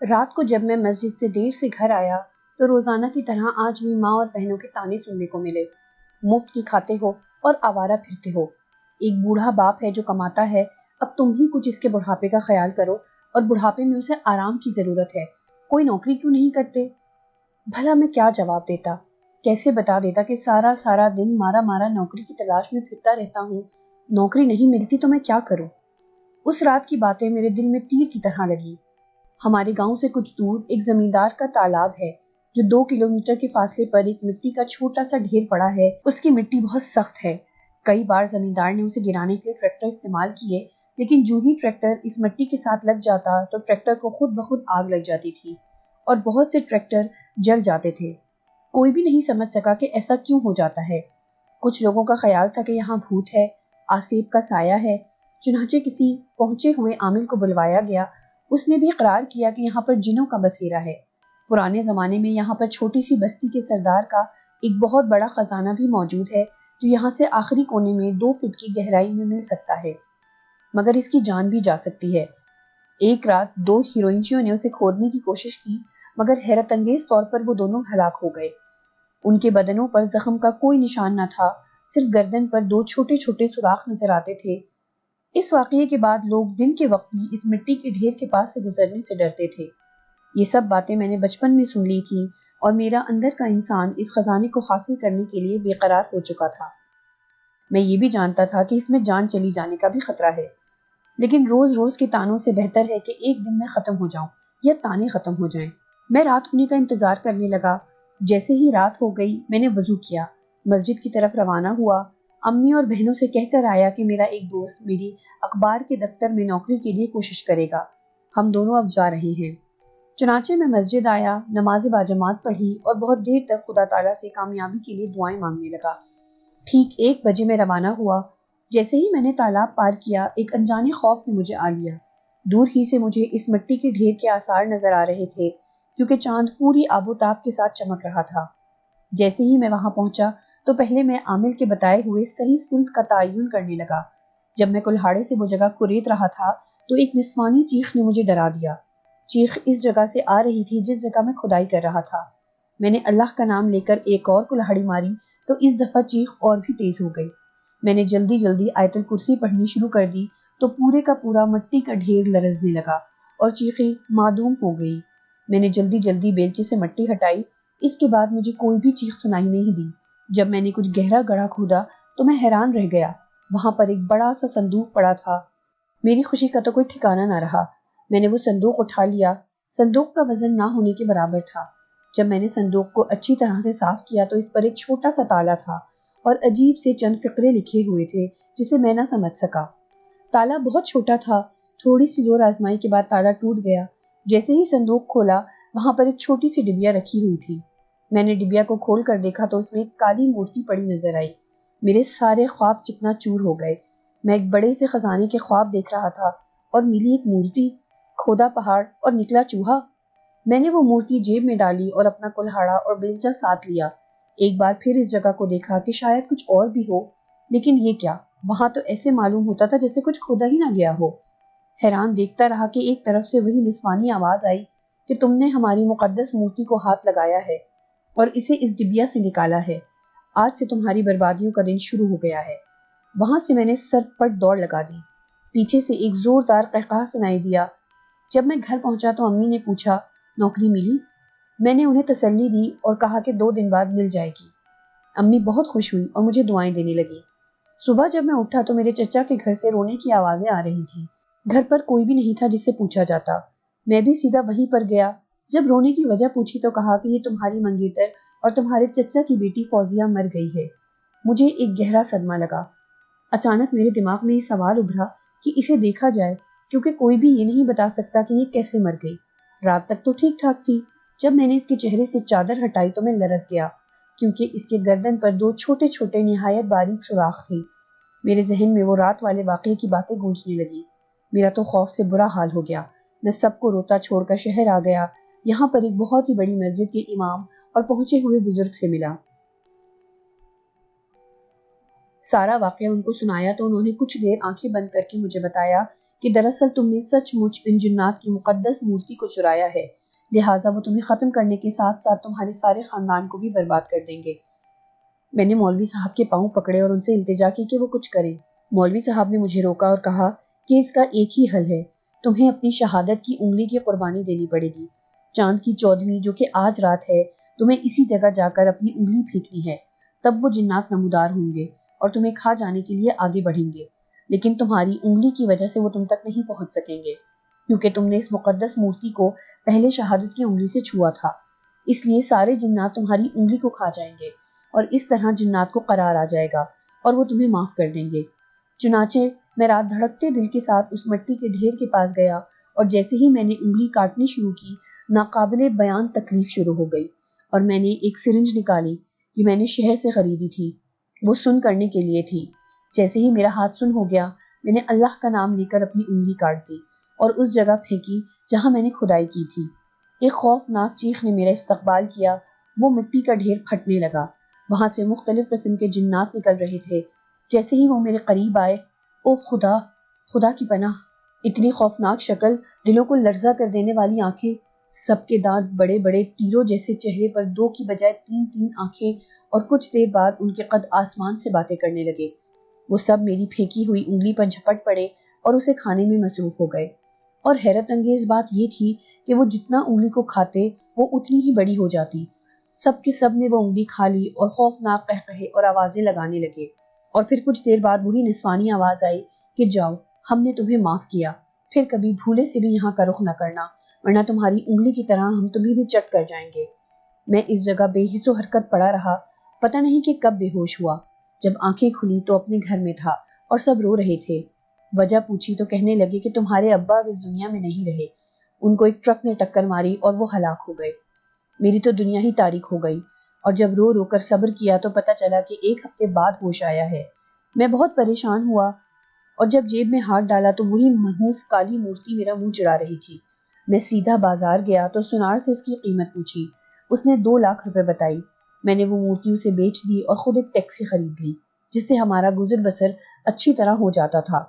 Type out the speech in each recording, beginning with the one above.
رات کو جب میں مسجد سے دیر سے گھر آیا تو روزانہ کی طرح آج بھی ماں اور بہنوں کے طعنے سننے کو ملے۔ مفت کی کھاتے ہو اور آوارہ پھرتے ہو۔ ایک بوڑھا باپ ہے جو کماتا ہے، اب تم ہی کچھ اس کے بڑھاپے کا خیال کرو، اور بڑھاپے میں اسے آرام کی ضرورت ہے، کوئی نوکری کیوں نہیں کرتے؟ بھلا میں کیا جواب دیتا؟ کیسے بتا دیتا کہ سارا دن مارا مارا نوکری کی تلاش میں پھرتا رہتا ہوں، نوکری نہیں ملتی تو میں کیا کروں؟ اس رات کی باتیں میرے دل میں تیر کی طرح لگی۔ ہمارے گاؤں سے کچھ دور ایک زمیندار کا تالاب ہے جو 2 کلومیٹر کے فاصلے پر ایک مٹی کا چھوٹا سا ڈھیر پڑا ہے۔ اس کی مٹی بہت سخت ہے، کئی بار زمیندار نے اسے گرانے کے لیے ٹریکٹر استعمال کیے، لیکن جو ہی ٹریکٹر اس مٹی کے ساتھ لگ جاتا تو ٹریکٹر کو خود بخود آگ لگ جاتی تھی اور بہت سے ٹریکٹر جل جاتے تھے۔ کوئی بھی نہیں سمجھ سکا کہ ایسا کیوں ہو جاتا ہے۔ کچھ لوگوں کا خیال تھا کہ یہاں بھوت ہے، آسیب کا سایہ ہے، چنانچہ کسی پہنچے ہوئے عامل کو بلوایا گیا۔ اس نے بھی اقرار کیا کہ یہاں پر جنوں کا بسیرا ہے۔ پرانے زمانے میں یہاں پر چھوٹی سی بستی کے سردار کا ایک بہت بڑا خزانہ بھی موجود ہے جو یہاں سے آخری کونے میں 2 فٹ کی گہرائی میں مل سکتا ہے، مگر اس کی جان بھی جا سکتی ہے۔ ایک رات 2 ہیروئنچیوں نے اسے کھودنے کی کوشش کی، مگر حیرت انگیز طور پر وہ دونوں ہلاک ہو گئے۔ ان کے بدنوں پر زخم کا کوئی نشان نہ تھا، صرف گردن پر 2 چھوٹے چھوٹے سوراخ نظر آتے تھے۔ اس واقعے کے بعد لوگ دن کے وقت بھی اس مٹی کے ڈھیر کے پاس سے گزرنے سے ڈرتے تھے۔ یہ سب باتیں میں نے بچپن میں سن لی تھیں، اور میرا اندر کا انسان اس خزانے کو حاصل کرنے کے لیے بے قرار ہو چکا تھا۔ میں یہ بھی جانتا تھا کہ اس میں جان چلی جانے کا بھی خطرہ ہے، لیکن روز روز کے تانوں سے بہتر ہے کہ ایک دن میں ختم ہو جاؤں یا تانے ختم ہو جائیں۔ میں رات ہونے کا انتظار کرنے لگا۔ جیسے ہی رات ہو گئی میں نے وضو کیا، مسجد کی طرف روانہ ہوا۔ امی اور بہنوں سے کہہ کر آیا کہ میرا ایک دوست میری اخبار کے دفتر میں نوکری کے لیے کوشش کرے گا، ہم دونوں اب جا رہے ہیں۔ چنانچہ میں مسجد آیا، نماز باجماعت پڑھی اور بہت دیر تک خدا تعالیٰ سے کامیابی کے لیے دعائیں مانگنے لگا۔ ٹھیک 1 بجے میں روانہ ہوا۔ جیسے ہی میں نے تالاب پار کیا، ایک انجانے خوف نے مجھے آ لیا۔ دور ہی سے مجھے اس مٹی کے ڈھیر کے آثار نظر آ رہے تھے، کیونکہ چاند پوری آب و تاب کے ساتھ چمک رہا تھا۔ جیسے ہی میں وہاں پہنچا تو پہلے میں عامل کے بتائے ہوئے صحیح سمت کا تعین کرنے لگا۔ جب میں کلہاڑے سے وہ جگہ کریت رہا تھا تو ایک نسوانی چیخ نے مجھے ڈرا دیا۔ چیخ اس جگہ سے آ رہی تھی جس جگہ میں کھدائی کر رہا تھا۔ میں نے اللہ کا نام لے کر ایک اور کلہاڑی ماری تو اس دفعہ چیخ اور بھی تیز ہو گئی۔ میں نے جلدی آیت الکرسی پڑھنی شروع کر دی تو پورے کا پورا مٹی کا ڈھیر لرزنے لگا اور چیخیں معدوم ہو گئی۔ میں نے جلدی بیلچے سے مٹی ہٹائی۔ اس کے بعد مجھے کوئی بھی چیخ سنائی نہیں دی۔ جب میں نے کچھ گہرا گڑھا کھودا تو میں حیران رہ گیا۔ وہاں پر ایک بڑا سا صندوق پڑا تھا۔ میری خوشی کا تو کوئی ٹھکانہ نہ رہا۔ میں نے وہ صندوق اٹھا لیا۔ صندوق کا وزن نہ ہونے کے برابر تھا۔ جب میں نے صندوق کو اچھی طرح سے صاف کیا تو اس پر ایک چھوٹا سا تالا تھا اور عجیب سے چند فقرے لکھے ہوئے تھے جسے میں نہ سمجھ سکا۔ تالا بہت چھوٹا تھا۔ تھوڑی سی زور آزمائی کے بعد تالا ٹوٹ گیا۔ جیسے ہی صندوق کھولا وہاں پر ایک چھوٹی سی ڈبیا رکھی ہوئی تھی۔ میں نے ڈبیا کو کھول کر دیکھا تو اس میں ایک کالی مورتی پڑی نظر آئی۔ میرے سارے خواب چکنا چور ہو گئے۔ میں ایک بڑے سے خزانے کے خواب دیکھ رہا تھا اور ملی ایک مورتی، کھودا پہاڑ اور نکلا چوہا۔ میں نے وہ مورتی جیب میں ڈالی اور اپنا کلہاڑا اور بیلچہ ساتھ لیا۔ ایک بار پھر اس جگہ کو دیکھا کہ شاید کچھ اور بھی ہو، لیکن یہ کیا؟ وہاں تو ایسے معلوم ہوتا تھا جیسے کچھ کھودا ہی نہ گیا ہو۔ حیران دیکھتا رہا کہ ایک طرف سے وہی نسوانی آواز آئی کہ تم نے ہماری مقدس مورتی کو ہاتھ لگایا ہے اور اسے اس ڈبیا سے نکالا ہے۔ آج سے تمہاری بربادیوں کا دن شروع ہو گیا ہے۔ وہاں سے میں نے سر پٹ دوڑ لگا دی۔ پیچھے سے ایک زوردار قہقہا سنائی دیا۔ جب میں گھر پہنچا تو امی نے پوچھا، نوکری ملی؟ میں نے انہیں تسلی دی اور کہا کہ 2 دن بعد مل جائے گی۔ امی بہت خوش ہوئی اور مجھے دعائیں دینے لگی۔ صبح جب میں اٹھا تو میرے چچا کے گھر سے رونے کی آوازیں آ رہی تھیں۔ گھر پر کوئی بھی نہیں تھا جس سے پوچھا جاتا۔ میں بھی سیدھا وہیں پر گیا۔ جب رونے کی وجہ پوچھی تو کہا کہ یہ تمہاری منگیتر اور تمہارے چچا کی بیٹی فوزیہ مر گئی ہے۔ مجھے ایک گہرا صدمہ لگا۔ اچانک میرے دماغ میں یہ سوال ابھرا کہ اسے دیکھا جائے، کیونکہ کوئی بھی یہ نہیں بتا سکتا کہ یہ کیسے مر گئی۔ رات تک تو ٹھیک ٹھاک تھی۔ جب میں نے اس کے چہرے سے چادر ہٹائی تو میں لرز گیا، کیونکہ اس کے گردن پر 2 چھوٹے چھوٹے نہایت باریک سوراخ تھے۔ میرے ذہن میں وہ رات والے واقعے کی باتیں گونجنے لگی۔ میرا تو خوف سے برا حال ہو گیا۔ میں سب کو روتا چھوڑ کر شہر آ گیا۔ یہاں پر ایک بہت ہی بڑی مسجد کے امام اور پہنچے ہوئے بزرگ سے ملا۔ سارا واقعہ ان کو سنایا تو انہوں نے کچھ دیر آنکھیں بند کر کے مجھے بتایا کہ دراصل تم نے سچ مچ ان جنات کی مقدس مورتی کو چرایا ہے، لہٰذا وہ تمہیں ختم کرنے کے ساتھ ساتھ تمہارے سارے خاندان کو بھی برباد کر دیں گے۔ میں نے مولوی صاحب کے پاؤں پکڑے اور ان سے التجا کی کہ وہ کچھ کریں۔ مولوی صاحب نے مجھے روکا اور کہا کہ اس کا ایک ہی حل ہے، تمہیں اپنی شہادت کی انگلی کی قربانی دینی پڑے گی۔ چاند کی 14ویں جو کہ آج رات ہے، تمہیں اسی جگہ جا کر اپنی انگلی پھینکنی ہے، تب وہ جنات نمودار ہوں گے اور تمہیں کھا جانے کے لیے آگے بڑھیں گے، لیکن تمہاری انگلی کی وجہ سے وہ تم تک نہیں پہنچ سکیں گے، کیونکہ تم نے اس مقدس مورتی کو پہلے شہادت کی انگلی سے چھوا تھا۔ اس لیے سارے جنات تمہاری انگلی کو کھا جائیں گے اور اس طرح جنات کو قرار آ جائے گا اور وہ تمہیں معاف کر دیں گے۔ چنانچہ میں رات دھڑکتے دل کے ساتھ اس مٹی کے ڈھیر کے پاس گیا اور جیسے ہی میں نے انگلی کاٹنی شروع کی، ناقابل بیان تکلیف شروع ہو گئی اور میں نے ایک سرنج نکالی کہ میں نے شہر سے خریدی تھی، وہ سن کرنے کے لیے تھی۔ جیسے ہی میرا ہاتھ سن ہو گیا، میں نے اللہ کا نام لے کر اپنی انگلی کاٹ دی اور اس جگہ پھینکی جہاں میں نے کھدائی کی تھی۔ ایک خوفناک چیخ نے میرا استقبال کیا، وہ مٹی کا ڈھیر پھٹنے لگا، وہاں سے مختلف قسم کے جنات نکل رہے تھے۔ جیسے ہی وہ میرے قریب آئے، اوف خدا، خدا کی پناہ! اتنی خوفناک شکل، دلوں کو لرزہ کر دینے والی آنکھیں، سب کے دانت بڑے بڑے تیروں جیسے، چہرے پر 2 کی بجائے 3 آنکھیں، اور کچھ دیر بعد ان کے قد آسمان سے باتیں کرنے لگے۔ وہ سب میری پھینکی ہوئی انگلی پر جھپٹ پڑے اور اسے کھانے میں مصروف ہو گئے، اور حیرت انگیز بات یہ تھی کہ وہ جتنا انگلی کو کھاتے وہ اتنی ہی بڑی ہو جاتی۔ سب کے سب نے وہ انگلی کھا لی اور خوفناک قہقہے اور آوازیں لگانے لگے، اور پھر کچھ دیر بعد وہی نسوانی آواز آئی کہ جاؤ، ہم نے تمہیں معاف کیا، پھر کبھی بھولے سے بھی یہاں کا رخ نہ کرنا، ورنہ تمہاری انگلی کی طرح ہم تمہیں بھی چٹ کر جائیں گے۔ میں اس جگہ بے حس و حرکت پڑا رہا، پتہ نہیں کہ کب بے ہوش ہوا۔ جب آنکھیں کھلی تو اپنے گھر میں تھا اور سب رو رہے تھے۔ وجہ پوچھی تو کہنے لگے کہ تمہارے ابا اب اس دنیا میں نہیں رہے، ان کو ایک ٹرک نے ٹکر ماری اور وہ ہلاک ہو گئے۔ میری تو دنیا ہی تاریک ہو گئی، اور جب رو رو کر صبر کیا تو پتہ چلا کہ 1 ہفتے بعد ہوش آیا ہے۔ میں بہت پریشان ہوا، اور جب جیب میں ہاتھ ڈالا تو وہی منحوس کالی مورتی میرا منہ چڑھا رہی تھی۔ میں سیدھا بازار گیا تو سنار سے اس کی قیمت پوچھی، اس نے 2 لاکھ روپے بتائی۔ میں نے وہ مورتی اسے بیچ دی اور خود ایک ٹیکسی خرید لی، جس سے ہمارا گزر بسر اچھی طرح ہو جاتا تھا۔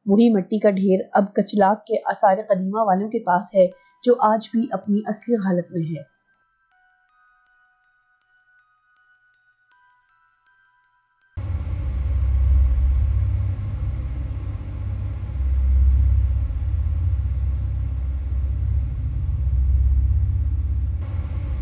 وہی مٹی کا ڈھیر اب کچلاک کے آثار قدیمہ والوں کے پاس ہے، جو آج بھی اپنی اصلی حالت میں ہے۔